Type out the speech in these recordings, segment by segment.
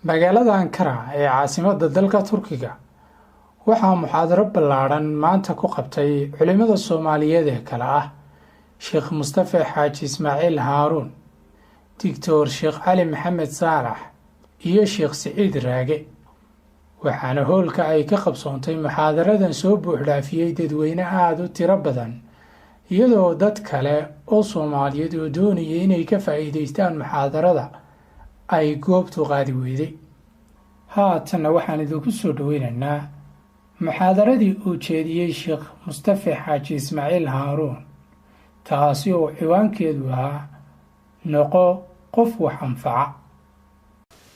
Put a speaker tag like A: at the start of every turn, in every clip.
A: magaalada Ankara ee caasimadda dalka Turkiga waxaa muxaadaro ballaaran maanta ku qabtay culimada Soomaaliyeed ee kala ah Sheekh Mustafa Xaaji Ismaaciil Haaruun, Dictor Sheekh Cali Maxamed Saalax iyo Sheekh Siciid Raage. waxaana hoolka ay ka qabsoontay muxaadaradan soo buuxdhaafiyey dadweyne aad u tiro badan, iyadoo dad kale oo Soomaaliyeed oo doonayay inay ka faa'iidaystaan muxaadarada ay goobtu qaadi weyday. haatanna waxaan idinku soo dhaweynaynaa muxaadaradii uu jeediyey Sheekh Mustafa Xaaji Ismaaciil Haaruun, taasi oo ciwaankeedu ahaa noqo qof wax anfaca.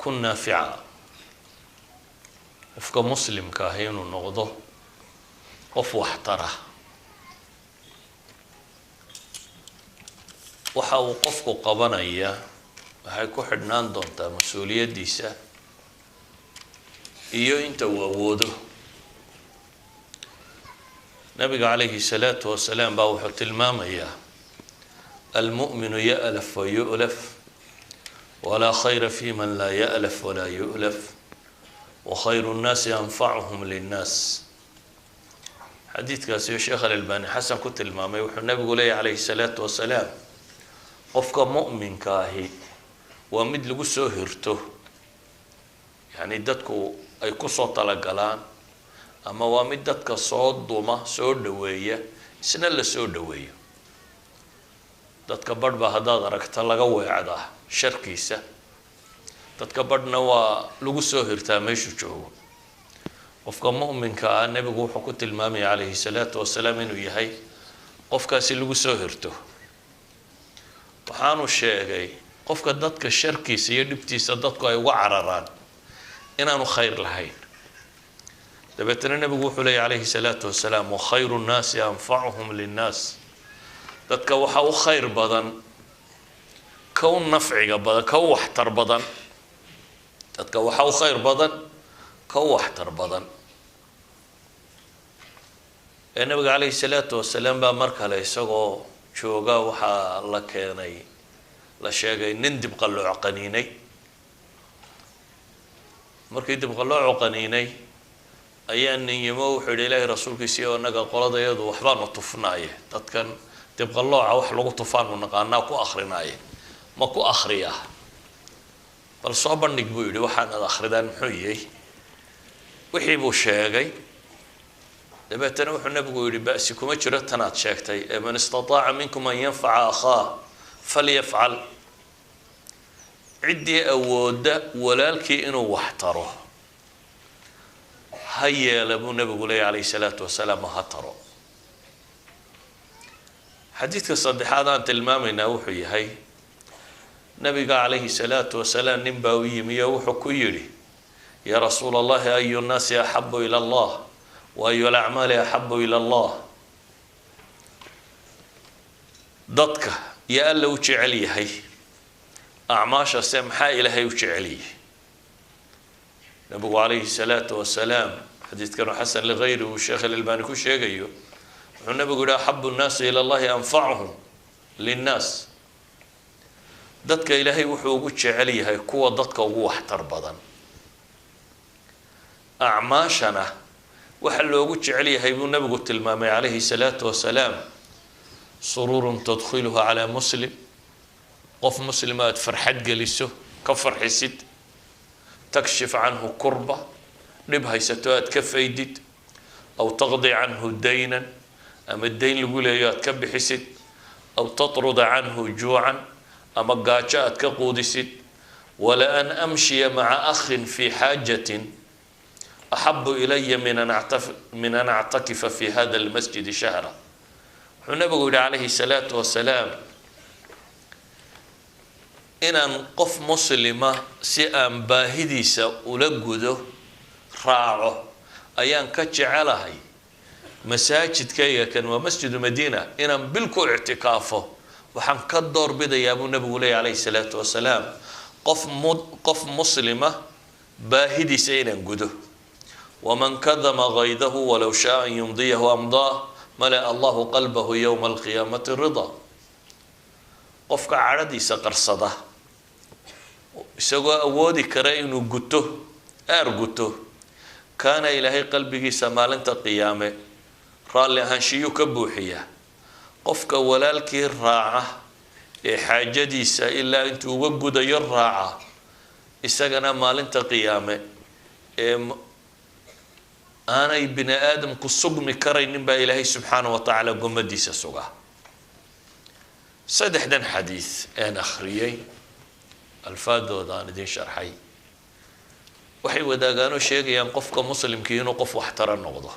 B: kun naafica qofka muslimka ah inuu noqdo qof wax tara. waxa uu qofku qabanaya waxay ku xidhnaan doontaa mas-uuliyaddiisa iyo inta uu awoodo. nabiga calayhi salaatu wasalaam baa wuxuu tilmaamayaa almu'minu ya'laf wa yu'laf walaa khayra fi man laa ya'laf walaa yu'laf wa khayru nnaasi anfacuhum linnaas. xadiidkaasi oo sheekh alalbani xasan ku tilmaamay wuxuu nabigu leeyahy calayhi salaatu wasalaam qofka mu'minka ahi waa mid lagu soo hirto, yacni dadku ay kusoo talagalaan, ama waa mid dadka soo duma soo dhaweeya isna la soo dhaweeyo. dadka badh baa haddaad aragta laga weecdaa sharkiisa, dadka badhna waa lagu soo hirtaa meeshuu joogo. qofka mu'minka ah nebigu wuxuu ku tilmaamaya calayhi salaatu wasalaam inuu yahay qofkaasi lagu soo hirto. waxaanu sheegay qofka dadka sharkiisa iyo dhibtiisa dadku ay uga cararaan inaanu khayr lahayn. dabeetana nebigu wuxuu leeyahy calayhi salaatu wasalaam wa khayru nnaasi anfacuhum linnaas. dadka waxaa u khayr badan ka u nafciga badan, ka u waxtar badan. dadka waxaa u khayr badan ka u waxtar badan. ee nabiga calayhi salaatu wasalaam baa mar kale isagoo jooga waxaa la keenay, la sheegay nin dibqallooc qaniinay. markii dibqalloocu qaniinay ayaa nin yimo wuxuu yidhi ilaahay rasuulkiisii oo naga qoladayadu waxbaanu tufnaaye, dadkan dibqallooca wax lagu tufaanu naqaanaa ku akrinaaye, ma ku akriyaa? bal soo bandhig buu yidhi, waxaanad akridaan muxuu yahay? wixii buu sheegay. dabeetana wuxuu nabigu yidhi ba'si kuma jiro tanaad sheegtay, ee man istataaca minkum an yanfaca akhaa falyafcal. ciddii awoodda walaalkii inuu wax taro ha yeela buu nabigu leeyahy calayhi salaatu wasalaam, ha taro. xadiidka saddexaad aan tilmaamaynaa wuxuu yahay nabiga calayhi salaatu wasalaam nin baa u yimi oo wuxuu ku yidhi yaa rasuula allahi ayu nnaasi axabu ila allah wa ayu alacmaali axabu ila allah. dadka iyo alla u jecel yahay, acmaashase maxaa ilaahay u jecel yahay? nabigu calayhi salaatu wasalaam xadiidkanu xasan ligayri uu sheekh alalbani ku sheegayo wuxuu nabigu yihi axabu nnaasi ila allahi anfacuhum linnaas. dadka ilaahay wuxuu ugu jecel yahay kuwa dadka ugu waxtar badan. acmaashana waxa loogu jecel yahay buu nabigu tilmaamay calayhi salaatu wasalaam sururun tadkhiluhu calaa muslim, qof muslima aad farxad geliso, ka farxisid, takshif canhu kurba, dhib haysato aad ka faydid, aw taqdi canhu daynan, ama dayn lagu leeyo aad ka bixisid, aw tatruda canhu juucan, ama gaajo aad ka quudisid. wala an amshiya maca akhin fi xaajatin axabu ilaya min an actakifa fi hada almasjidi shahra. wuxuu nabigu yihi calayhi salaatu wasalaam inaan qof muslima si aan baahidiisa ula gudo raaco ayaan ka jecelahay masaajidkayga kan waa masjidu madiina inaan bil ku ictikaafo. waxaan ka doorbidayaa buu nabigu leeyahy calayhi salaatu wasalaam qof muslima baahidiisa inaan gudo. waman kadama gaydahu walow shaa an yumdiyahu amdaa malaa allahu qalbahu yowma alqiyaamati ridaa. qofka cadhadiisa qarsada isagoo awoodi kara inuu guto guto kaana ilaahay qalbigiisa maalinta qiyaame raalli ahaanshiyuu ka buuxiyaa qofka walaalkii raaca ee xaajadiisa ilaa intuu uga gudayo raaca isagana maalinta qiyaame ee aanay bini aadamku sugmi karaynin baa ilaahay subxaanahu wa tacaala gomadiisa sugaa saddexdan xadiis aan akhriyay alfaadooda aan idin sharxay waxay wadaagaanoo sheegayaan qofka muslimkii inuu qof waxtara noqdo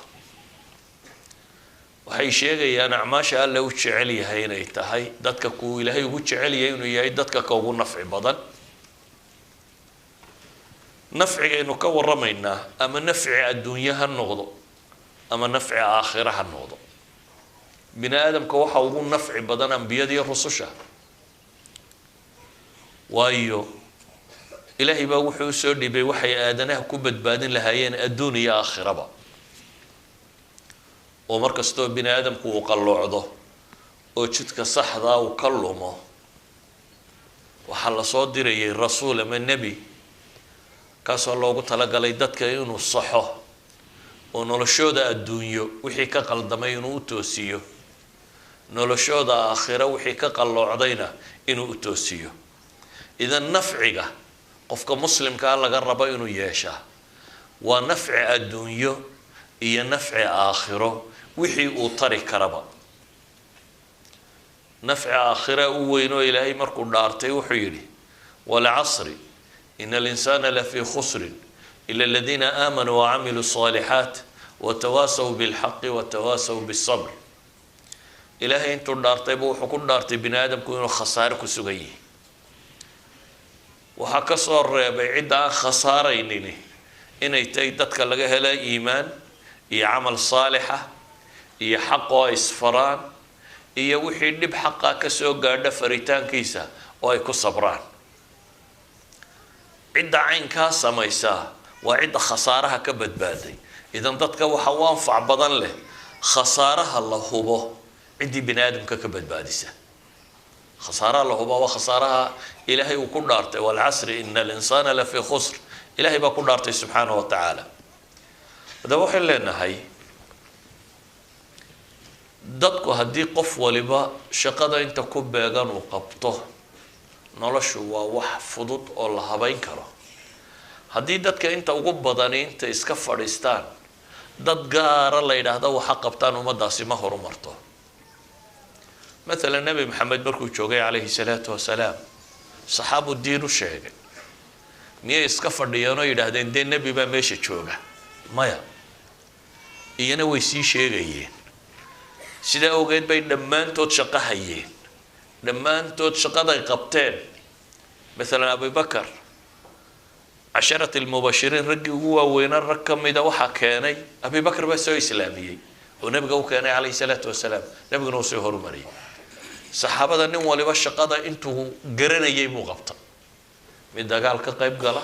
B: waxay sheegayaan acmaasha alle u jecel yahay inay tahay dadka kuu ilaahay ugu jecel yahay inuu yahay dadka ka ugu nafci badan nafcigaynu ka warramaynaa ama nafci adduunye ha noqdo ama nafci aakhira ha noqdo bini aadamka waxa ugu nafci badan ambiyada iyo rususha waayo ilaahay baa wuxuu u soo dhibay waxay aadanaha ku badbaadin lahaayeen adduun iyo aakhiraba oo markastoo bini aadamku uu qalloocdo oo jidka saxdaa uu ka lumo waxaa la soo dirayay rasuul ama nebi kaasoo loogu talagalay dadka inuu saxo oo noloshooda adduunyo wixii ka qaldamay inuu u toosiyo noloshooda aakhira wixii ka qalloocdayna inuu u toosiyo idan nafciga qofka muslimkaa laga rabo inuu yeeshaa waa nafci adduunyo iyo nafci aakhiro wixii uu tari karaba nafci aakhira u weyn oo ilaahay markuu dhaartay wuxuu yidhi walcasri ina alinsana lafii khusrin ila aladiina aamanuu wacamiluu الصaalixaat watawaasaw bilxaqi watawaasaw biالsabr ilaahay intuu dhaartayba wuxuu ku dhaartay bini aadamku inuu khasaare ku sugan yihi waxaa ka soo reebay cidda aan khasaaraynini inay tahay dadka laga hela iimaan iyo camal saalixa iyo xaqoo isfaraan iyo wixii dhib xaqa ka soo gaadha faritaankiisa oo ay ku sabraan cidda caynkaa samaysaa waa cidda khasaaraha ka badbaaday idan dadka waxa u anfac badan leh khasaaraha la hubo ciddii bini aadamka ka badbaadisa khasaaraha la hubo waa khasaaraha ilaahay uu ku dhaartay walcasri ina alinsaana lafii khusr ilaahay baa ku dhaartay subxaanahu wa tacaala haddaba waxay leenahay dadku haddii qof waliba shaqada inta ku beegan uu qabto noloshu waa wax fudud oo la habayn karo haddii dadka inta ugu badani inta iska fadhiistaan dad gaara la yidhaahda waxa qabtaan ummadaasi ma horumarto مثلا نبي محمد مركو جوغي عليه الصلاة والسلام صحابو الدين الشيخ مية اسكفر ديانو يدهدين دين نبي با ميشي جوغا مايا إيانا ويسي شيغيين سيدا اوغيد باي دمان تود شقا هيين دمان تود شقا داي قبتين مثلا أبي بكر عشرة المباشرين رقي هو وين الرقم إذا وحا كاني أبي بكر بس هو إسلامي ونبي قو كان عليه الصلاة والسلام نبي نوصي هرمري صحابة النوم ولي بالشقادة انتو قرنا يمو غبطة من دقال كقيب قاله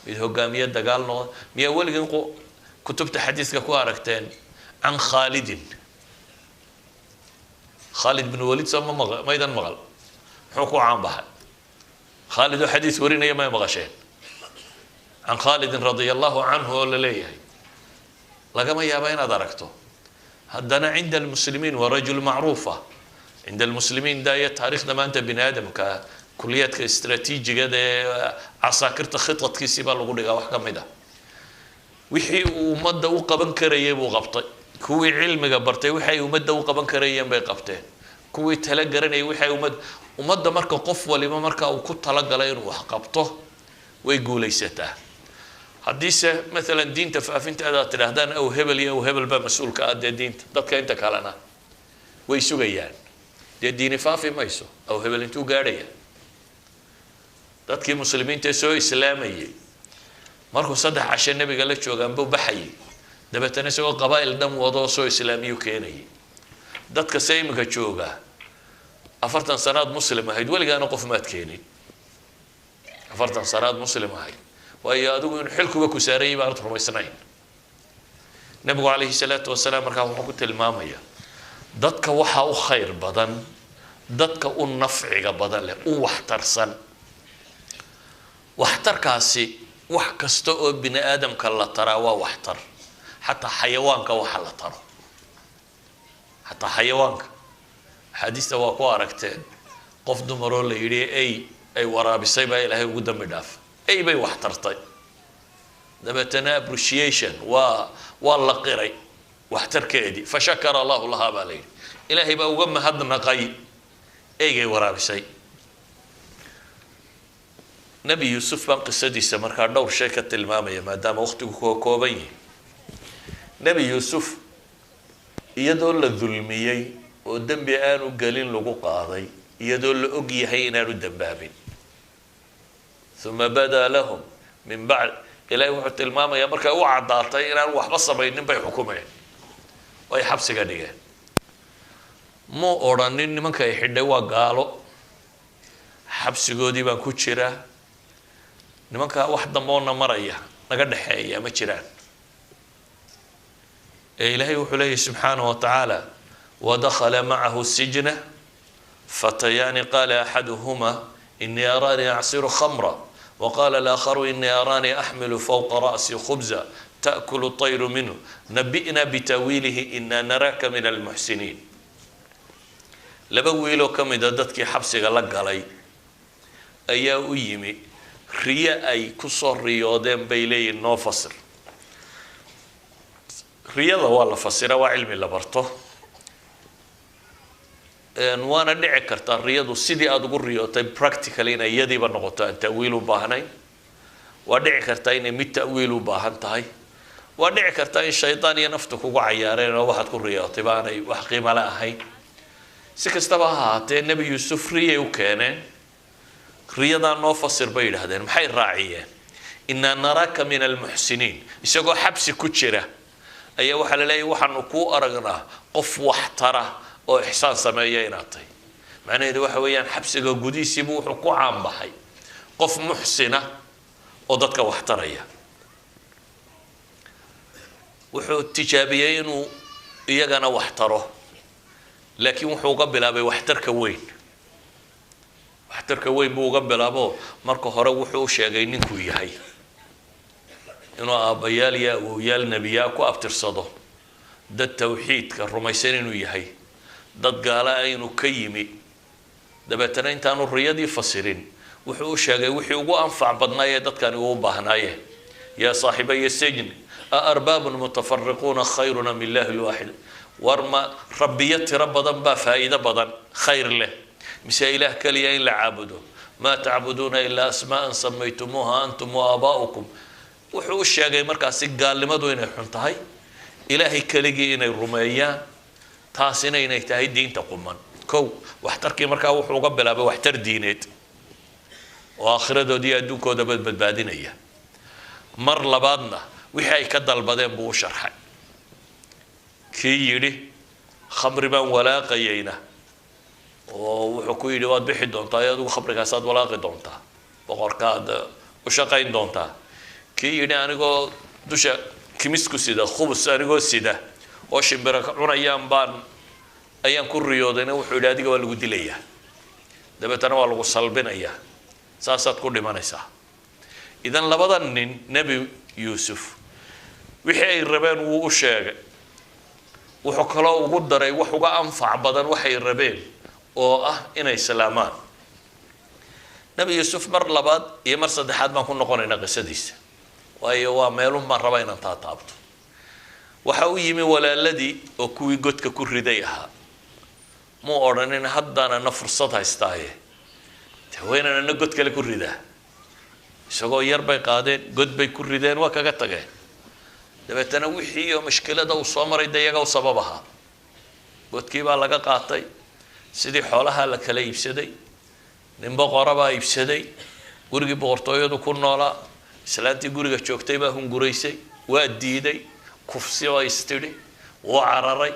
B: من هقامية دقال نغ مي أول قنقو كتبت حديث كواركتين عن خالد بن وليد سمى ميدان مغل حقو عام بحد خالد حديث ورينا يما يمغشين عن خالد رضي الله عنه ولا ليه لقى ما يابين أدركته هدنا عند المسلمين ورجل معروفة عند المسلمين ده تاريخنا ما أنت بني آدم ككليات استراتيجية ده عساكرت خطط كيسيبا لغولي وحكم ده وحي ومدة وقبن كريه وغبطي كوي علم قبرتي وحي ومدة وقبن كريه بقبتين كوي تلقرني وحي ومدة مركا قف ولما مركا وكنت تلقلين وحقبته ويقول يسته حديثة مثلا دين تفافين تأدات الأهدان أو هبل أو هبل بمسؤول كأدي دين ضد كأنت كلنا ويسو جيان دي دين فافي ما يسو أو هبل أنتو قارية ضد كي مسلمين تسوي إسلامي مركو صدق عشان النبي قال لك شو جنبه بحي ده بتنسوا قبائل دم وضع سوي إسلامي وكيني ضد كسيم كشوجا أفرتن سناد مسلم هيد ولا جانا قف مات كيني أفرتن سناد مسلم هيد وأي أدوين حلكوا بكساري بارت رميسنين نبغى عليه الصلاة والسلام مركب حكوت المامية ضدك وحى خير بدن ضدك النفع بدن له وحترسن waxtarkaasi wax kasta oo bini aadamka la taraa waa waxtar xataa xayawaanka waxa la taro xataa xayawaanka xadiista waa ku aragteen qof dumaroo la yidhi ay waraabisay baa ilaahay ugu dambi dhaaf ay bay wax tartay dabeetana appreciation waa la qiray waxtarkeedii fashakara allahu lahaa baa la yidhi ilaahay baa uga mahadnaqay eygay waraabisay nabi yuusuf baan qisadiisa markaa dhowr shay ka tilmaamaya maadaama waqtigu koo kooban yahay nabi yuusuf iyadoo la dulmiyey oo dembi aanu gelin lagu qaaday iyadoo la og yahay inaanu dambaabin uma badaa lahum min bacd ilaahay wuxuu tilmaamayaa markay u caddaatay inaanu waxba samaynin bay xukumeen oo ay xabsiga dhigeen muu odhanin nimanka ay xidhay waa gaalo xabsigoodii baan ku jiraa nimankaa wax damboona maraya naga dhexeeya ma jiraan إلهي وحليه سبحانه وتعالى ودخل معه السجن فتيان قال أحدهما إني أراني أعصر خمرا وقال الآخر إني أراني أحمل فوق رأسي خبزا تأكل الطير منه نبئنا بتأويله إنا نراك من المحسنين لبويلو كم ددتك حبسي غلق علي أيا أيمي ريا أي كسر رياضين بيلي النوفصر riyada waa la fasira waa cilmi la barto waana dhici kartaa riyadu sidii aad ugu riyootay practically inay iyadiiba noqoto aan ta'wiil u baahnayn waa dhici kartaa inay mid ta'wiil u baahan tahay waa dhici kartaa in shaydaan iyo naftu kugu cayaareen oo waxaad ku riyootay baanay wax qiimo la ahayn si kastaba ha ahaatee nebi yuusuf riyay u keeneen riyadaa noo fasir bay yidhaahdeen maxay raaciyeen innaa naraaka min almuxsiniin isagoo xabsi ku jira ayaa waxaa la leeyahay waxaanu kuu aragnaa qof wax tara oo ixsaan sameeya inaad tahay macnaheedu waxa weeyaan xabsiga gudihiisiibu wuxuu ku caanbaxay qof muxsina oo dadka wax taraya wuxuu tijaabiyey inuu iyagana wax taro laakiin wuxuu uga bilaabay waxtarka weyn buu uga bilaabo marka hore wuxuu u sheegay ninkuu yahay inuu aabayaal iyo awowyaal nebiyaa ku abtirsado dad tawxiidka rumaysan inuu yahay dad gaala inuu ka yimi dabeetana intaanu riyadii fasirin wuxuu u sheegay wixii ugu anfac badnaayee dadkani ugu baahnaayeen yaa saaxibaya sijni aarbaabun mutafariquuna khayruna min illaahi lwaaxid warma rabbiyo tiro badan baa faa'iido badan khayr leh mise ilaah keliya in la caabudo maa tacbuduuna ilaa asmaa'an samaytumuuha antum wa aabaa'ukum wuxuu u sheegay markaasi gaalnimadu inay xun tahay ilaahay keligii inay rumeeyaan taasina inay tahay diinta quman kow waxtarkii markaa wuxuu uga bilaabay waxtar diineed oo aakhiradoodii adduunkooda badbaadinaya mar labaadna wixii ay ka dalbadeen buu u sharxay kii yidhi khamri baan walaaqayayna oo wuxuu ku yidhi waad bixi doontaa adigu khamrigaasaad walaaqi doontaa boqorkaad u shaqayn doontaa kii yidhi anigoo dusha kimisku sida khubus anigoo sida oo shimbira cunayaan ayaan ku riyoodayna wuxuu yidhi adiga waa lagu dilayaa dabeetana waa lagu salbinayaa saasaad ku dhimanaysaa idan labada nin nebi yuusuf wixii ay rabeen wuu u sheegay wuxuu kaloo ugu daray wax uga anfac badan waxay rabeen oo ah inay salaamaan nebi yuusuf mar labaad iyo mar saddexaad baan ku noqonaynaa qisadiisa waayo waa meelun baan rabaa inaan taataabto waxa u yimi walaaladii oo kuwii godka ku riday ahaa muu odhanin haddaanana fursad haystaaye haweenanana god kale ku ridaa isagoo yar bay qaadeen god bay ku rideen waa kaga tageen dabeetana wixii oo mashkilada uu soo maray de iyaga u sabab ahaa godkii baa laga qaatay sidii xoolaha la kala iibsaday nin boqora baa iibsaday gurigii boqortooyadu ku noolaa islaantii guriga joogtay baa hunguraysay waa diiday kufsi oo istidhi waa cararay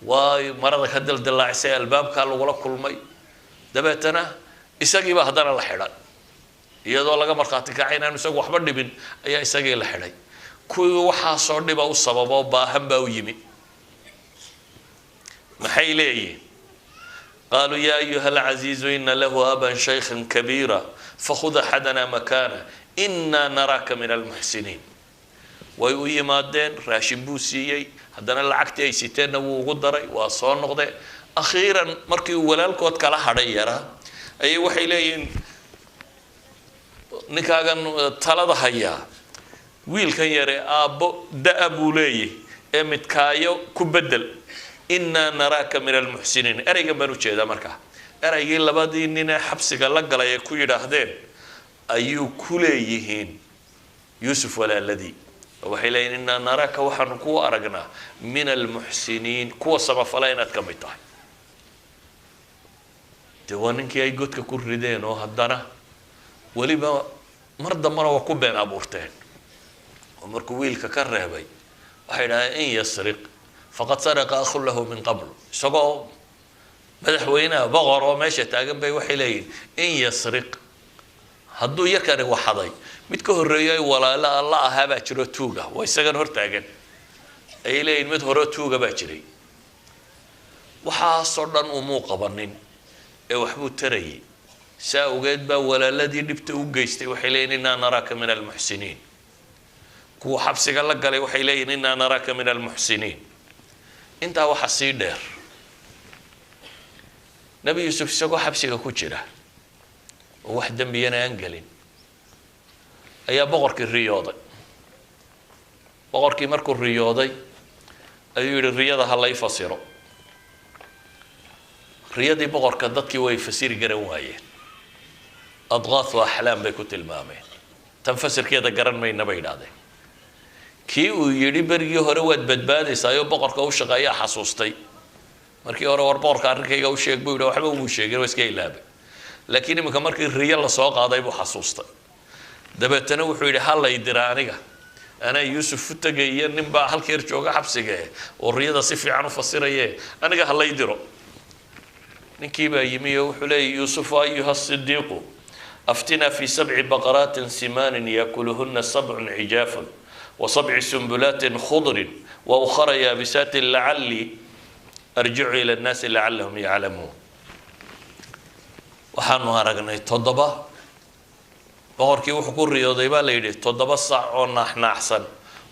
B: waa marada ka dildilaacisay albaabkaa lagula kulmay dabeetana isagiibaa haddana la xidhay iyadoo laga markhaati kacay inaanu isagu waxba dhibin ayaa isagii la xidhay kuwii waxaasoo dhiba u sababo baahan baa u yimi maxay leeyihin قالوا يا أيها العزيز إن له أبا شيخا كبيرا fakhud axadana makaana inaa naraaka min almuxsiniin. way u yimaadeen, raashin buu siiyey, haddana lacagtii ay siteenna wuu ugu daray, waa soo noqdeen. akhiiran markii uu walaalkood kala hadhay yaraa ayay waxay leeyihiin ninkaagan talada hayaa wiilkan yare aabbo da-a buu leeyahy ee midkaayo ku bedel, inaa naraaka min almuxsiniin. ereygan baan ujeedaa markaa ereygii labadii ninee xabsiga la galay ee ku yidhaahdeen ayuu ku leeyihiin yuusuf walaaladii. waxay leeyihin inaa naraaka waxaanu ku aragnaa min almuxsiniin, kuwa samafala inaad ka mid tahay. dee waa ninkii ay godka ku rideen oo haddana weliba mar dambana waa ku been abuurteen. oo markuu wiilka ka reebay waxay dhahdeen in yasriq faqad saraqa akhun lahu min qabl. isagoo madaxweynaha boqor oo meesha taagan bay waxay leeyihin in yasriq hadduu yarkani waxaday mid ka horreeyo ay walaalo alla ahaa baa jiro tuuga, waa isagan hor taagan. ayay leeyihin mid hore tuuga baa jiray. waxaasoo dhan umuu qabanin ee waxbuu tarayay. saa awgeed baa walaaladii dhibta u geystay waxay leeyihin inaa naraaka min almuxsiniin. kuwa xabsiga la galay waxay leeyihin inaa naraaka min almuxsiniin. intaa waxa sii dheer, nebi yuusuf isagoo xabsiga ku jira oo wax dembiyana aan gelin ayaa boqorkii riyooday. boqorkii markuu riyooday ayuu yihi riyada ha lay fasiro. riyadii boqorka dadkii way fasiri garan waayeen. adqaathu axlaam bay ku tilmaameen. tan fasirkeeda garan mayna bay idhahdeen. kii uu yidhi berigii hore waad badbaadaysaayoo boqorka u shaqeeyaa xasuustay. markii hore war boqorka arrinkayga u sheeg buu yidhi waxba umuu sheegin, waa iska ilaabay. laakiin iminka markii riyo lasoo qaaday buu xasuustay. dabeetana wuxuu yidhi ha lay dira aniga, anaa yuusuf u tegaya, nin baa halkeer jooga xabsiga oo riyada si fiican u fasiraye, aniga ha lay diro. ninkii baa yimi oo wuxuu leeyay yuusufu ayuha sidiiqu aftinaa fi 7 baqaraatin simaanin yakuluhuna 7 cijaafun wa 7 sumbulaatin khudrin wa ukhra yaabisaatin lacallii arjicu ila annaasi lacallahum yaclamuun. waxaanu aragnay 7. boqorkii wuxuu ku riyooday baa la yidhi 7 sac oo naaxnaaxsan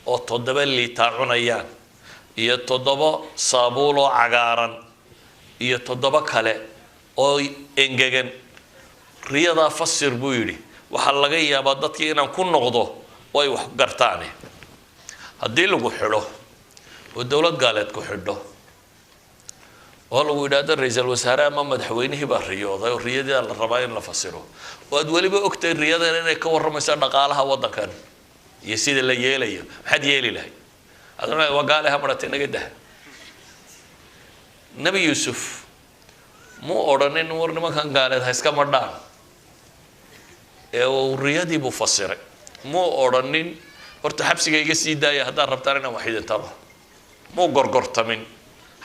B: oo 7 liitaa cunayaan, iyo 7 saabuul oo cagaaran, iyo 7 kale oo engegan. riyadaa fasir buu yidhi. waxaa laga yaabaa dadkii inaan ku noqdo oo ay wax gartaane. haddii lagu xidho oo dowlad gaaleed ku xidho oo lagu yidhaahdo ra-iisul wasaare ama madaxweynihii baa riyooday oo riyadii la rabaa in la fasiro, oo aad weliba ogtahay riyadan inay ka warramayso dhaqaalaha waddankan iyo sida la yeelayo, maxaad yeeli lahay? aduna waa gaale ha maratay naga dah. nebi yuusuf muu odhanin war nimankan gaaleed ha iska madhaan, ee uu riyadii buu fasiray. muu odhanin horta xabsiga iga sii daaya haddaad rabtaan inaan wax idin taro. muu gorgortamin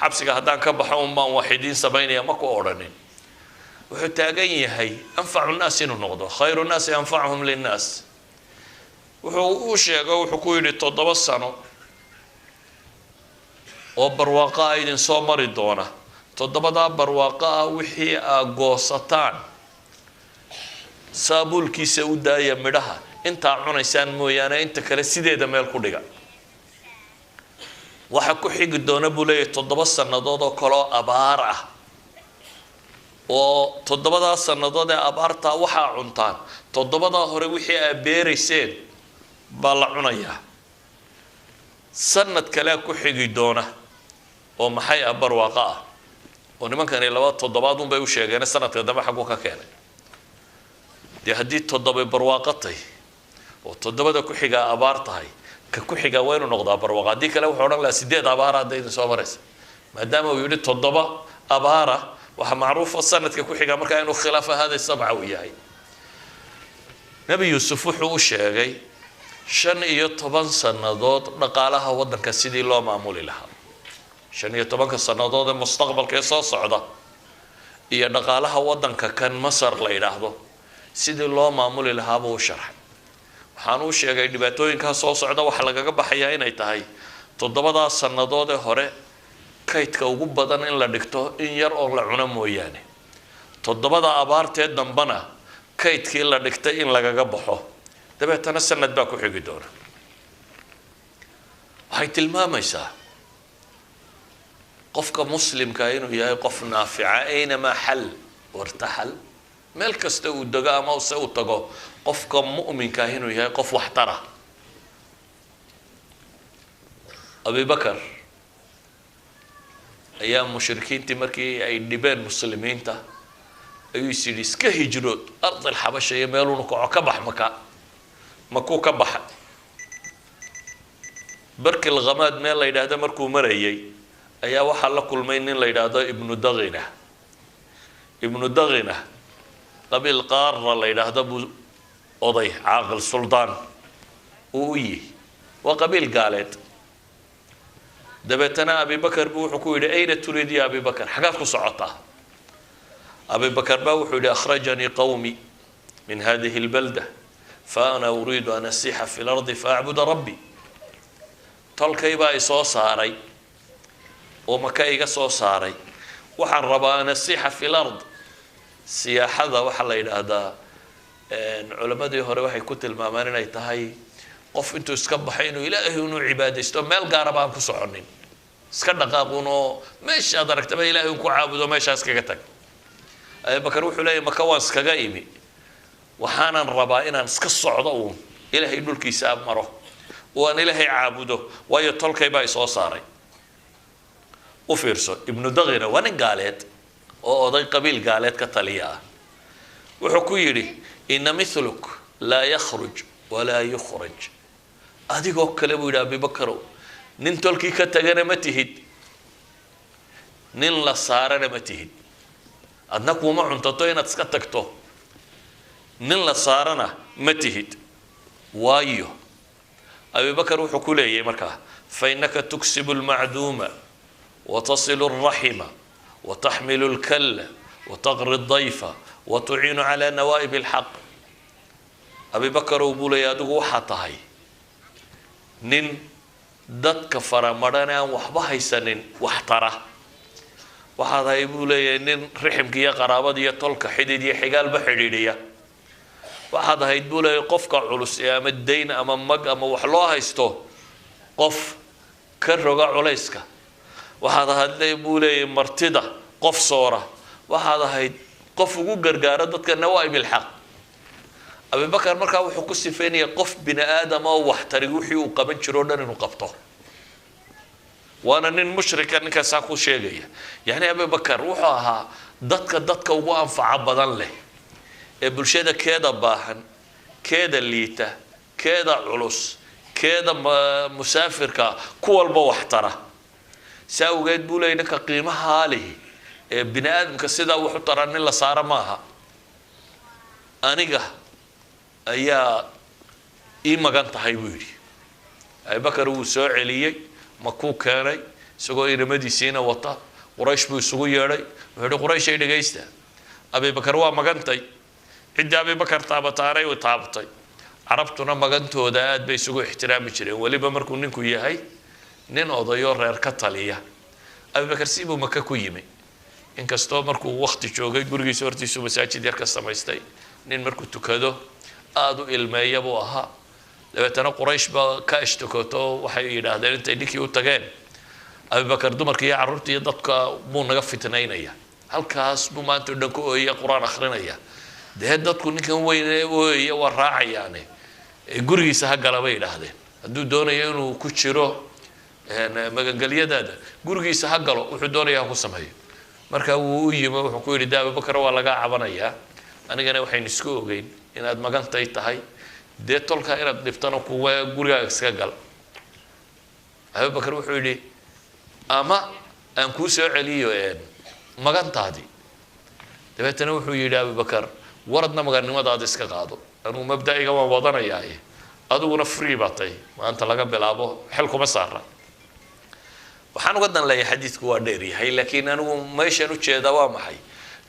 B: xabsiga haddaan ka baxo un baan wax idiin samaynaya, ma ku odhanin. wuxuu taagan yahay anfacu nnaas inuu noqdo, khayru nnaasi anfacuhum linnaas. wuxuu u sheego wuxuu ku yidhi 7 sano oo barwaaqo ah idin soo mari doona. 7daa barwaaqo ah wixii aa goosataan saabuulkiisa u daaya midhaha, intaa cunaysaan mooyaane inta kale sideeda meel ku dhiga. waxa ku xigi doona buu leeyahay 7 sannadood oo kaloo abaar ah, oo 7daa sannadood ee abaartaa waxaa cuntaan 7daa hore wixii aa beerayseen baa la cunayaa. sanad kalea ku xigi doona oo maxay ah barwaaqo ah, oo nimankani 2 toddobaad unbay u sheegeen sanadka dambe xaggu ka keenay. dee haddii 7 barwaaqo tahay oo 7da ku xigaa abaar tahay, ka ku xigaa waa inuu noqdaa barwaaqo. haddii kale wuxuu odhan lahaa 8 abaara hadday idin soo maraysa. maadaama uu yidhi 7 abaara, waxaa macruufa sanadka ku xigaa markaa inuu khilaafa hada 7 uu yahay. nebi yuusuf wuxuu u sheegay 15 sannadood dhaqaalaha waddanka sidii loo maamuli lahaa. 15 sannadood ee mustaqbalka ee soo socda iyo dhaqaalaha waddanka kan Masar la yidhaahdo sidii loo maamuli lahaa buu u sharxay. waxaan u sheegay dhibaatooyinkaa soo socda waxa lagaga baxayaa inay tahay 7daa sannadood ee hore kaydka ugu badan in la dhigto in yar oo la cuno mooyaane. 7da abaartee dambana kaydkii la dhigtay in lagaga baxo dabeetana sanad baa ku xigi doona waxay tilmaamaysaa qofka muslimka inuu yahay qof naafica aynama xal wartaxal meel kasta uu dego ama se uu tago qofka mu'minka inuu yahay qof waxtara Abi Bakar ayaa mushrikiintii markii ay dhibeen muslimiinta ayuu yidhi iska hijrood ardal xabasha iyo meeluna kaco ka bax makuu ka baxa barki lghamaad meel la yidhaahdo markuu marayay ayaa waxaa la kulmay nin la yidhaahdo ibnu daghina qabiil qaarra la yidhaahdo buu oday caaqil suldaan uu u yihi waa qabiil gaaleed dabeetana Abi Bakar buu wuxuu ku yidhi ayna turiid ya Abi Bakar xagaad ku socotaa Abi Bakar baa wuxuu yidhi akhrajanii qawmi min hadihi albalda فأنا أريد أن أسيح في الأرض فأعبد ربي تلكي بقى سو صاري ومكايغا سو صاري وحن ربا أن أسيح في الأرض سياحة وحلا إلى هذا علماء دي هوري وحي كتل مامانين أي تهي قف انتو اسكبحينو إلهي ونو عبادة استو ميل قاربان كو سعنين اسكنا قاقونو مش أدرك تبا إلهي ونكو عابدو ميش اسكاقتك أي بكروحو لي مكوان اسكاقايمي waxaanan rabaa inaan iska socdo uun ilaahay dhulkiisa maro oo aan ilaahay caabudo waayo tolkay baa soo saaray u fiirso ibnu daghina waa nin gaaleed oo oday qabiil gaaleed ka taliya wuxuu ku yidhi inna mithluk laa yakhruj walaa yukhraj adigoo kale buu yidhi Abi Bakar nin tolkii ka tagana ma tihid nin la saarana ma tihid adna kuma cuntato inaad iska tagto nin la saarana ma tihid waayo Abi Bakar wuxuu ku leeyahay markaa fa innaka tuksibu almacduuma wa tasilu alrahima wa taxmilu alkalla wa taqri aldayfa wa tuciinu cala nawaa'ib alxaq Abi Bakar buu leeyahay adigu waxaa tahay nin dadka faramadhan aan waxba haysanin wax tara waxaa tahay buu leeyahay nin riximka iyo qaraabada iyo tolka xidid iyo xigaalba xidhiidhiya waxaad ahayd buu leeyahay qofka culus ee ama dayn ama mag ama wax loo haysto qof ka roga culayska waxaad ahayd buu leeyahay martida qof soora waxaad ahayd qof ugu gargaara dadka nawaa'ib alxaq Abi Bakar markaa wuxuu ku sifeynaya qof bini aadam oo wax tari wixii uu qaban jiro dhan inuu qabto waana nin mushrika ninka saa ku sheegaya yani Abi Bakar wuxuu ahaa dadka ugu anfaca badan leh ee bulshada keeda baahan keeda liita keeda culus keeda musaafirka ku walba wax tara saawgeed buu leeyahay ninka qiimaha leh ee bini aadamka sida wuxuu taran in la saara maaha aniga ayaa ii magan tahay buu yidhi Abi Bakar wuu soo celiyay makuu keenay isagoo inamadiisiina wata Quraysh buu isugu yeedhay wuxuu Quraysh ay dhageysta Abi Bakar waa magantay cidda Abi Bakar taabtaaray oo taabtay carabtuna magantooda aad bay isugu ixtiraami jireen waliba markuu ninku yahay nin odayo reer ka taliya Abi Bakar siibuu Maka ku yimi inkastoo markuu waqti joogay gurigiisa hortiisu masaajid yar ka samaystay nin markuu tukado aad u ilmeeya buu ahaa dabeetana Quraysh ba ka ishtakooto waxay yiraahdeen intay ninkii u tageen Abi Bakar dumarkii iyo carruurtii iyo dadka buu naga fitnaynaya halkaas buu maanta dhan ku ooyay quraan akhrinaya dee dadku ninkan weyn ooyay waa raacayaan gurigiisa ha gala bay yiraahdeen hadduu doonayo inuu ku jiro magangalyadaada gurigiisa ha galo wuxuu doonayaa ku sameeyo marka uu u yimi wuxuu ku yiri Abi Bakar waa laga cabanaya anigana waxaan isku ogeyn inaad magantay tahay dee tolka inaad dhiftano kuwa gurigaaga iska gal Abi Bakar wuxuu yiri ama aan ku soo celiyo magantaadi dabeetana wuxuu yiri Abi Bakar waradna maganimadaada iska qaado anu mabda'iga waan wadanayaa adiguna free batay maanta laga bilaabo xil kuma saara waxaan uga dan leeyahay xadiisku waa dheer yahay laakiin anigu meeshan u jeeda waa maxay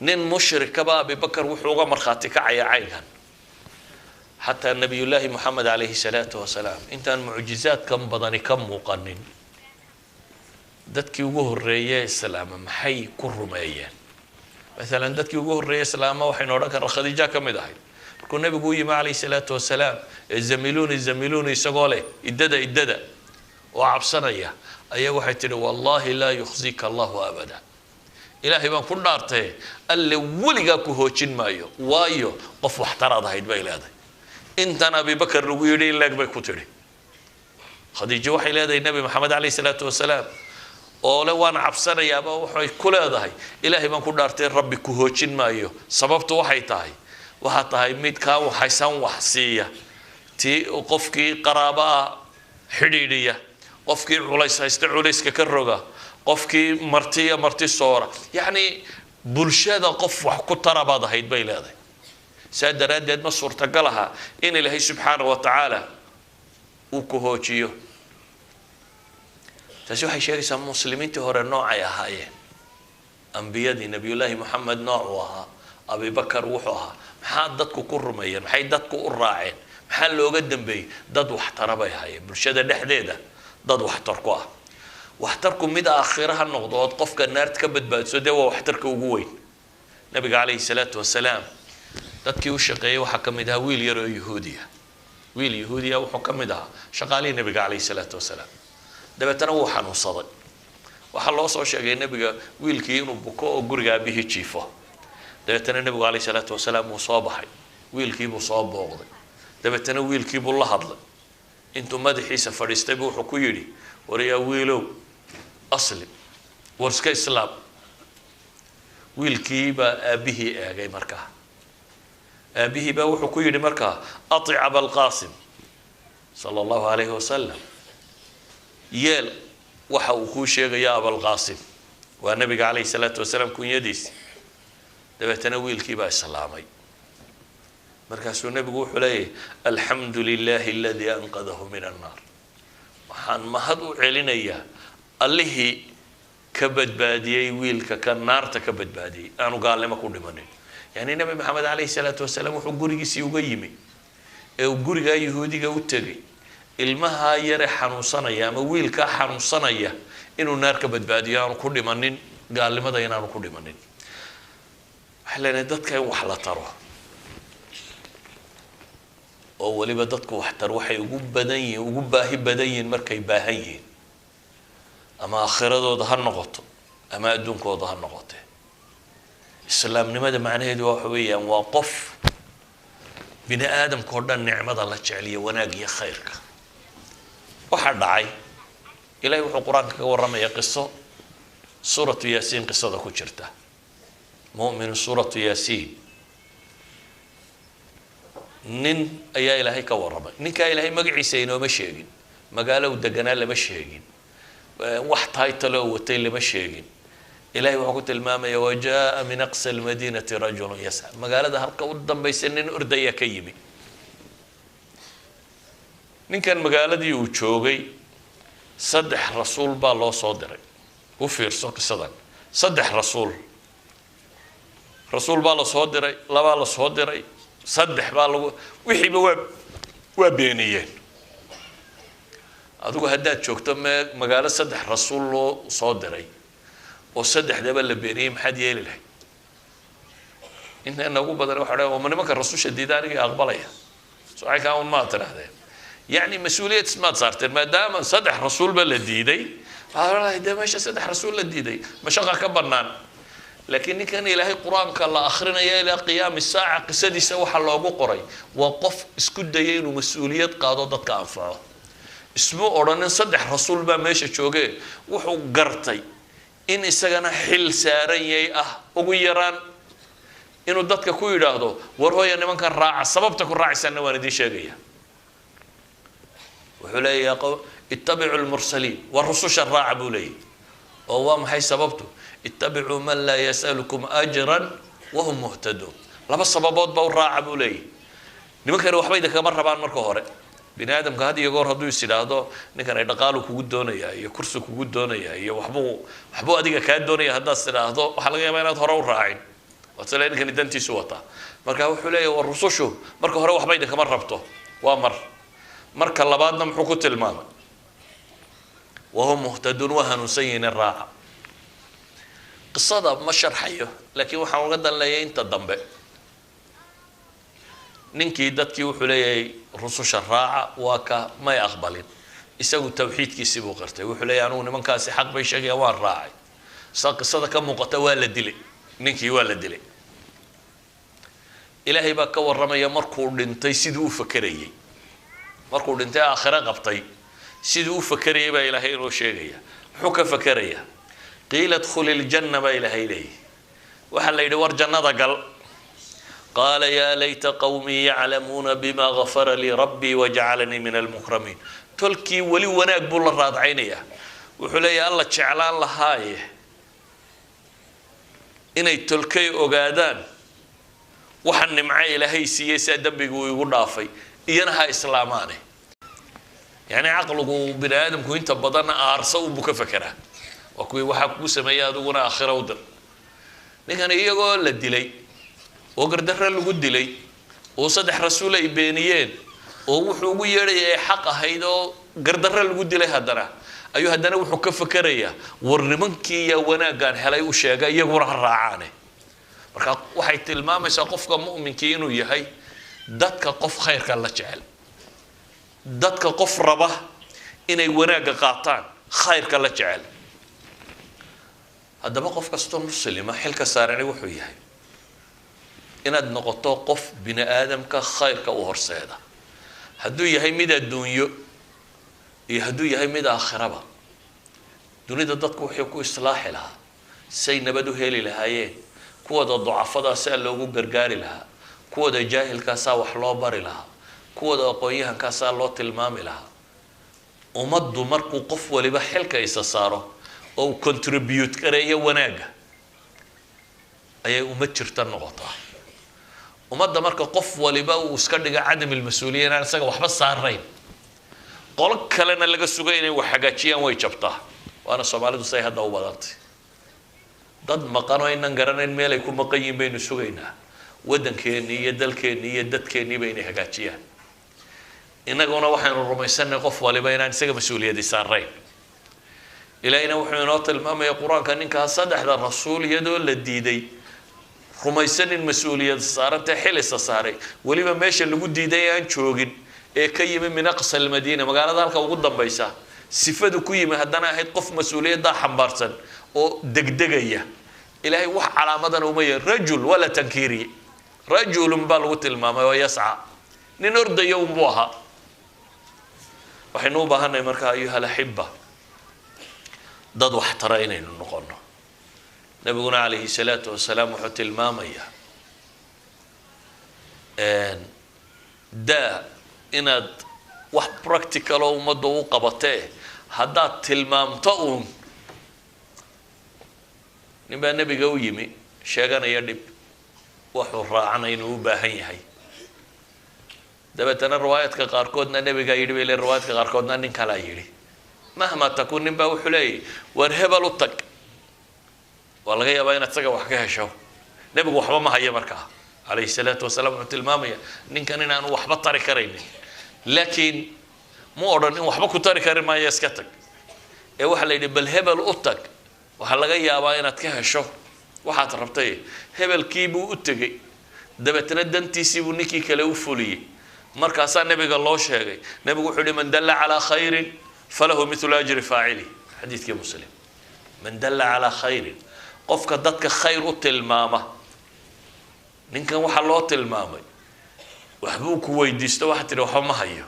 B: nin mushrik ba Abi Bakar wuxuu uga marxaati kacaya caynkan حتى النبي الله محمد عليه الصلاة والسلام أنت المعجزات كم بدني كم مقنن دتك يوجه الرئي السلام محي كرمية مثلا دتك يوجه الرئي السلام وحين وراك الخديجة كم يدعي markuu nabigu u yimi calayhi salaatu wasalaam zamiluuni isagoo leh iddada oo cabsanaya ayaa waxay tidhi wallaahi laa yukhzika allahu abada ilaahay baan ku dhaartay alle weligaa ku hoojin maayo waayo qof waxtaraad ahayd bay leedahay intan abibakar lagu yidhi in leeg bay ku tidhi khadiijo waxay leedahay nabi maxamed calayhi salaatu wasalaam oo le waan cabsanayaaba waxay ku leedahay ilaahay baan ku dhaartay rabbi ku hoojin maayo sababtu waxay tahay mid kaa waxaysan wax siiya tii qofkii qaraabaa xidhiidhiya qofkii culays haysta culayska ka roga qofkii marti soora yacni bulshada qof wax ku tarabaad ahayd bay leedahay saa daraaddeed ma suurtagal aha in ilaahay subxaana wa tacaala uu ku hoojiyo taasi waxay sheegaysaa muslimiintii hore noocay ahaayeen ambiyadii nabiyullaahi moxamed noocuu ahaa abibakar wuxuu ahaa maxaa dadku ku rumeeyeen maxay dadku u raaceen maxaa looga dambeeyey dad waxtara bay ahaayeen bulshada dhexdeeda dad waxtar ku ah waxtarku mid aakhira ha noqdo ood qofka naarta ka badbaadso dee waa waxtarka ugu weyn nabiga calayhi salaatu wasalaam dadkii u shaqeeyey waxaa ka mid ahaa wiil yar oo yahuudiya wuxuu ka mid ahaa shaqaalihii nabiga calayhi salaatu wasalaam dabeetana wuu xanuunsaday waxaa loo soo sheegay nabiga wiilkii inuu buko oo guriga aabihii jiifo dabeetana nabigu calayhi salaatu wasalaam wuu soo baxay wiilkiibuu soo booqday dabeetana wiilkiibuu la hadlay intuu madaxiisa fadhiistay buu wuxuu ku yidhi war yaa wiilow aslim war iska islaam wiilkii baa aabihii eegay markaa aabihii baa wuxuu ku yidhi markaa atic abalqaasim sala allahu calayhi wasalam yeel waxa uu kuu sheegaya abalqaasim waa nabiga calayhi salaatu wasalaam kunyadiisi dabeetana wiilkii baa islaamay markaasuu nabigu wuxuu leeyahay alxamdu lilaahi aladii anqadahu min annaar waxaan mahad u celinayaa allihii ka badbaadiyey wiilka ka naarta ka badbaadiyey aanu gaalnimo ku dhimanin yani nabi maxamed calayhi salaatu wasalaam wuxuu gurigiisii uga yimi ee uu gurigaa yahuudiga u tegay ilmahaa yare xanuunsanaya ama wiilkaa xanuunsanaya inuu naar ka badbaadiyo aanu ku dhimanin gaalnimada inaanu ku dhimanin waxay leenahay dadka in wax la taro oo waliba dadku waxtar waxay ugu baahi badan yihiin markay baahan yihiin ama aakhiradooda ha noqoto ama adduunkooda ha noqotee islaamnimada macnaheedu waxa weeyaan waa qof bini aadamka oo dhan nicmada la jeceliyo wanaag iyo khayrka waxaa dhacay ilaahay wuxuu qur-aanka kaga warramaya qiso suuratu yaasiin qisada ku jirta mu'minu suuratu yaasiin nin ayaa ilaahay ka warramay ninkaa ilaahay magaciisa inooma sheegin magaalo deganaa lama sheegin wax taytalo watay lama sheegin ilaahay wuxuu ku tilmaamaya wajaa min aqsa almadinati rajulun yas'a magaalada halka u dambaysa nin ordaya ka yimi ninkan magaaladii uu joogay 3 rasuul baa loo soo diray u fiirso qisadan 3 rasuul baa la soo diray 2 la soo diray 3 baa lagu wixiiba waa beeniyeen adigu haddaad joogto magaalo 3 rasuul loo soo diray oo 3daba la beeniyay maxaad yeeli lahayd inta nagu badan waxa dhaw ma nimanka rasuusha diidaaniga aqbalaya soo ay ka ma tirahdeen يعني مسؤولية اسمها صارت ما دام 3 رسول بلديدي والله ده ماشي 3 رسول لديدي مشقة كبرنان لكن كان إلهي قرآن كلا آخرنا يا إلى قيام الساعة قصدي سوى حلاقو قري وقف اسكت دين ومسؤولية قاضي كأنفعه اسمه أورانا 3 رسول بماشي شوقي وحو قرتي إن إسجنا حل ساري وغيران إنه ضدك كوي راهدو وروه يعني من كان راعي سبب تكون راعي سنة واندي شيء وحلي يا قوم اتبعوا المرسلين والرسل الراعبوا لي وهو ما هي سببته اتبعوا من لا يسألكم أجرا وهم مهتدون لا بس سببات بور راعبوا لي نمكن روح بيدك مرة بعد مرة هوري بني آدم كهذا يقول هذا يصير هذا نكن يدقالوا كوجود دنيا يكرسوا كوجود دنيا وحبوا أديك كاد دنيا هذا يصير هذا وحلقة ما ينظروا الراعين وتلاقي نكن يدنتي سوتا مركه حلي والرسل شو مركه روح بيدك مرة ربطه وامر marka labaadna muxuu ku tilmaamay wahum muhtadun wa hanusayin raa'a qisada ma sharxayo laakiin waxaan uga dan leeyahay inta dambe ninkii dadkii wuxuu leeyahay rususha raaca waa ka may aqbalin isagu tawxiidkiisii buu qirtay wuxuu leeyahay anigu nimankaasi xaq bay sheegayaan waan raacay saa qisada ka muuqata waa la dilay ninkii waa la dilay ilaahay baa ka warramaya markuu dhintay siduu u fakarayay markuu dhintay aakhira qabtay siduu u fakarayay baa ilaahay inoo sheegaya muxuu ka fakarayaa qiila dkhuli ljanna baa ilaahay leeyahy waxaa la yidhi war jannada gal qaala yaa layta qawmii yaclamuuna bima gafara lii rabbii wajacalanii min almukramiin tolkii weli wanaag buu la raadcaynayaa wuxuu leeyahay alla jeclaan lahaaye inay tolkay ogaadaan waxa nimco ilaahay siiyey saa dembigu igu dhaafay iyana ha islaamaane yani caqligu bini aadamku inta badan aarsa unbuu ka fekeraa waa kuwii waxaa kugu sameeyay adiguna aakhira u dir ninkan iyagoo la dilay oo gardarre lagu dilay oo saddex rasuul ay beeniyeen oo wuxuu ugu yeedhayay ay xaq ahayd oo gardarre lagu dilay haddana ayuu haddana wuxuu ka fekerayaa war nimankii yaa wanaaggaan helay u sheega iyaguna ha raacaane marka waxay tilmaamaysaa qofka mu'minkii inuu yahay dadka qof khayrka la jecel dadka qof raba inay wanaagga qaataan khayrka la jecel haddaba qof kastoo muslima xilka saarani wuxuu yahay inaad noqoto qof bini aadamka khayrka u horseeda hadduu yahay mid adduunyo iyo hadduu yahay mid aakhiraba dunida dadku waxay ku islaaxi lahaa say nabad u heli lahaayeen kuwada ducafadaasaa loogu gargaari lahaa kuwada jaahilkaasaa wax loo bari lahaa kuwada aqoon-yahankaasaa loo tilmaami lahaa ummaddu markuu qof waliba xilka isa saaro oo uu contribute gareeyo wanaagga ayay ummad jirta noqotaa ummadda marka qof waliba uu iska dhiga cadam ilmas-uuliya inaan isaga waxba saarayn qolo kalena laga suga inay wax hagaajiyaan way jabtaa waana soomaalidu say hadda u badantay dad maqan oo aynan garanayn meel ay ku maqan yihiin baynu sugaynaa waddankeennii iyo dalkeennii iyo dadkeennii bay inay hagaajiyaan innaguna waxaynu rumaysanay qof waliba inaan isaga mas-uuliyadi saarayn ilaahina wuxuu inoo tilmaamaya qur-aanka ninkaa saddexda rasuul iyadoo la diiday rumaysanin mas-uuliyad saarantee xil isa saaray weliba meesha lagu diiday aan joogin ee ka yimi min aqsa almadiina magaalada halka ugu dambaysa sifadu ku yimi haddana ahayd qof mas-uuliyaddaa xambaarsan oo degdegaya ilaahay wax calaamadana uma yahay rajul wala tankiiriye rajulun baa lagu tilmaamay oo yasca nin ordaya unbuu ahaa waxaynu u baahannahay markaa ayuha alaxiba dad wax tara inaynu noqono nabiguna calayhi salaatu wasalaam wuxuu tilmaamayaa daa inaad wax practical oo ummadda u qabatee haddaad tilmaamto uun nin baa nebiga u yimi sheeganaya dhib wuxuu raacanay inuu u baahan yahay dabeetana riwaayadka qaarkoodna nebigaa yidhi bay le riwaayadka qaarkoodna nin kalaa yidhi mahma takun nin baa wuxuu leeyahy war hebel u tag waa laga yaabaa inaad isaga wax ka hesho nebigu waxba ma hayo markaa calayhi salaatu wasalaam wuxuu tilmaamaya ninkan inaanu waxba tari karaynin laakiin mu odhan in waxba ku tari kari maayo iska tag ee waxaa la yidhi bal hebel u tag waxaa laga yaabaa inaad ka hesho waxaad rabtay hebelkiibuu u tegey dabeetana dantiisiibuu ninkii kale u fuliyey markaasaa nebiga loo sheegay nebigu wuxuu yihi man dalla calaa khayrin falahu mithlu ajri faacili xadiidkii muslim man dalla calaa khayrin qofka dadka khayr u tilmaama ninkan waxaa loo tilmaamay waxbuu ku weydiisto waxaad tidhi waxba ma hayo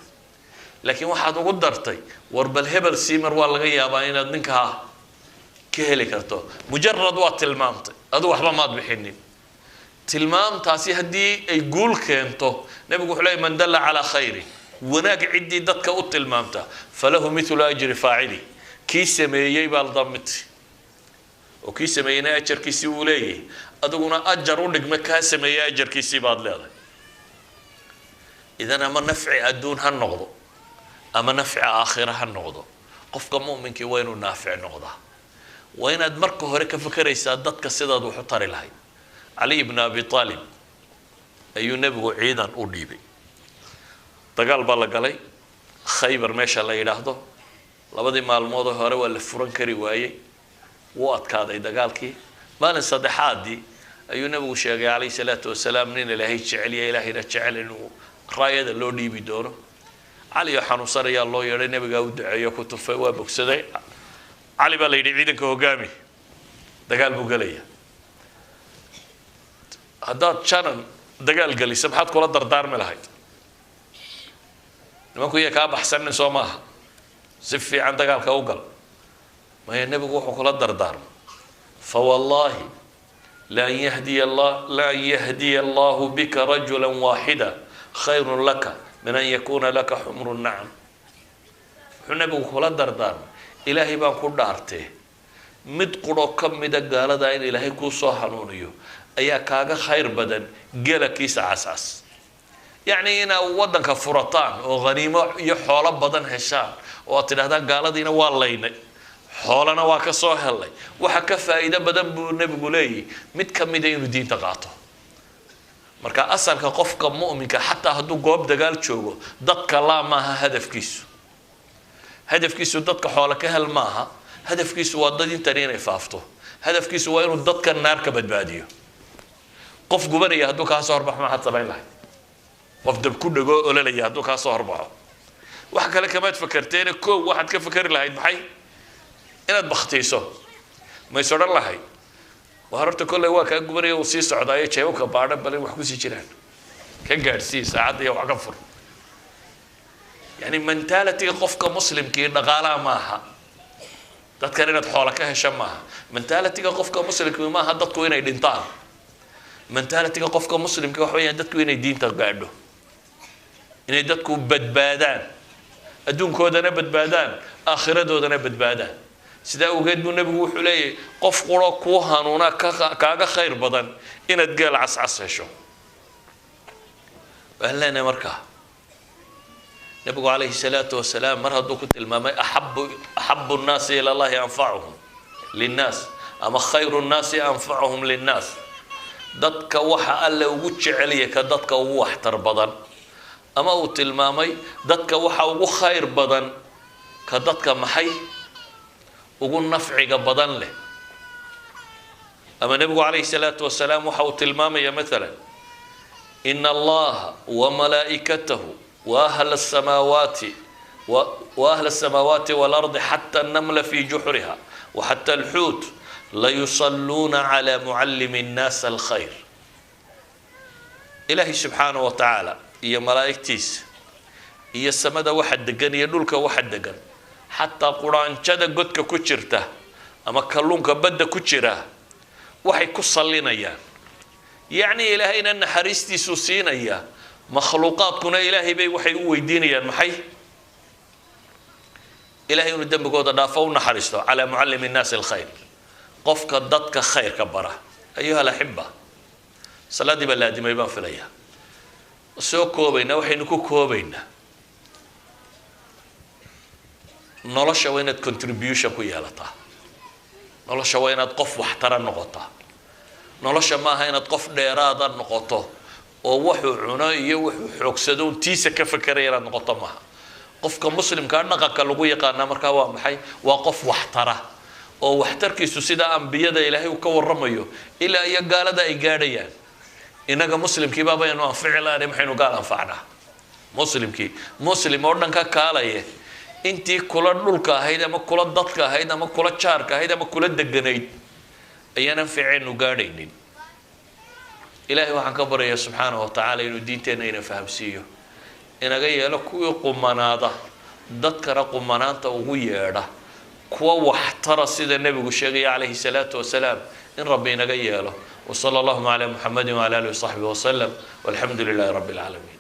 B: laakiin waxaad ugu dartay war bal hebel siimar waa laga yaabaa inaad ninkaa ka heli karto mujarad waa tilmaamtay adigu waxba maad bixinin tilmaamtaasi haddii ay guul keento nebigu wuxuu leeyahy man dalla calaa khayrin wanaag ciddii dadka u tilmaamta falahu mithlu ajri faacili kii sameeyey baa la damid oo kii sameeyeyna ajarkiisii uu leeyahay adiguna ajar u dhigma kaa sameeyey ajarkiisii baad leedahay idan ama nafci adduun ha noqdo ama nafci aakhira ha noqdo qofka mu'minkii waa inuu naafic noqdaa waa inaad marka hore ka fakeraysaa dadka sidaad wax u tari lahayd cali ibn abi aalib ayuu nebigu ciidan u dhiibay dagaal baa la galay khaybar meesha la yidhaahdo labadii maalmoodoo hore waa la furan kari waayey wuu adkaaday dagaalkii maalin saddexaadii ayuu nabigu sheegay calayhi salaatu wasalaam nin ilaahay jeceliya ilaahayna jecel inuu raayada loo dhiibi doono cali oo xanuunsan ayaa loo yeedhay nabigaa u duceeyo ku tufay waa bogsaday cali baa la yidhi ciidanka hogaami dagaal buu gelaya haddaad janan dagaal gelisa maxaad kula dardaarmi lahayd nimanku iya kaa baxsanin soo maaha si fiican dagaalka u gal maya nebigu wuxuu kula dardaarmo fawallaahi lan yahdiya allahu bika rajula waaxida khayrun laka min an yakuna laka xumru nacam wuxuu nebigu kula dardaarmo ilaahay baan ku dhaartee mid qurho ka mida gaalada in ilaahay kuu soo hanuuniyo ayaa kaaga khayr badan gelakiisa cascas yacni inaa waddanka furataan oo haniimo iyo xoolo badan heshaan oo aad tidhahdaan gaaladiina waa laynay xoolana waa ka soo helnay waxa ka faa'iido badan buu nebigu leeyahy mid ka mida inuu diinta qaato marka asalka qofka mu'minka xataa hadduu goob dagaal joogo dadka laa maaha hadafkiisu dadka xoolo ka hel maaha hadafkiisu waa dad intani inay faafto hadafkiisu waa inuu dadka naar ka badbaadiyo qof gubanaya hadduu kaa soo horbaxo maxaad samayn lahayd qof dab ku dhego ololaya hadduu kaa soo horbaxo wax kale kamaad fakarteene koow waxaad ka fakari lahayd maxay inaad baktiiso mays odhan lahayd waa horta kolley waa kaa gubanaya uu sii socdaayo jeebabka baadha bal in wax kusii jiraan ka gaadhsii saacadda iyo wax ka fur yani mentalitiga qofka muslimkii dhaqaalaha maaha dadkan inaad xoola ka hesha maaha mentalitiga qofka muslimkii maaha dadku inay dhintaan mentalitiga qofka muslimka waxa weeyaan dadku inay diinta gaadho inay dadku badbaadaan adduunkoodana badbaadaan aakhiradoodana badbaadaan sidaa awgeed buu nebigu wuxuu leeyahay qof quro kuu hanuuna kaaga khayr badan inaad geel cascas hesho waan leenahay markaa nebigu calayhi salaatu wasalaam mar hadduu ku tilmaamay axabu nnaasi ila allahi anfacuhum linnaas ama khayru nnaasi anfacuhum linnaas dadka waxa alle ugu jecelaya ka dadka ugu waxtar badan ama uu tilmaamay dadka waxa ugu khayr badan ka dadka maxay ugu nafciga badan leh ama nebigu calayhi salaatu wasalaam waxa uu tilmaamaya maalan ina allaha wa malaa'ikatahu وأهل السماوات والأرض حتى النمل في جحرها وحتى الحوت ليصلون على معلم الناس الخير إلهي سبحانه وتعالى يا ملائكتيس يا السماء واحد دقن يا دولك واحد دقن حتى قرآن شدا قدك كتشرته أما كلونك بدا كتشره وحي كصلينا يعني إلهينا أن حريستي سوسينا مخلوقاتكنا إلهي بي وحي ويدينيا محي إلهي ندم بقوة دافعونا حريستو على معلم الناس الخير قفك ضدك خير كبره أيها الأحبة صلاة دي بلادي ما يبان في ليها سو كوبينا وحي نكو كوبينا نولش وينت contribution كو يالتا نولش وينت قف واحترى النقطة نولش ما هينت قف ديرادا النقطة oo wuxuu cuno iyo wuxuu xoogsado tiisa ka fakarayaan noqoto ma qofka muslimka dhaqanka lagu yaqaan markaa waa maxay waa qof waxtara oo waxtarkiisu sida ambiyada ilaahay uu ka waramayo ilaa iyo gaalada ay gaadhayaan inaga muslimkii baaba inuu anficlaan maxaynu gaal anfacnaa muslim oo dhanka kaalaya intii kula dhulka ahayd ama kula dadka ahayd ama kula jaarka ahayd ama kula deganayd ayaan anficaynu gaadhaynin إلهي وحن كبر يا سبحانه وتعالى إنه دينتنا إنه فهمسيه إن جاي له كوي قمناده ذكر قمناته وغيره كوا واحترى سيد النبي الشيخ عليه الصلاة والسلام إن ربنا جاي له وصلى الله على محمد وعلى آله وصحبه وسلم والحمد لله رب العالمين.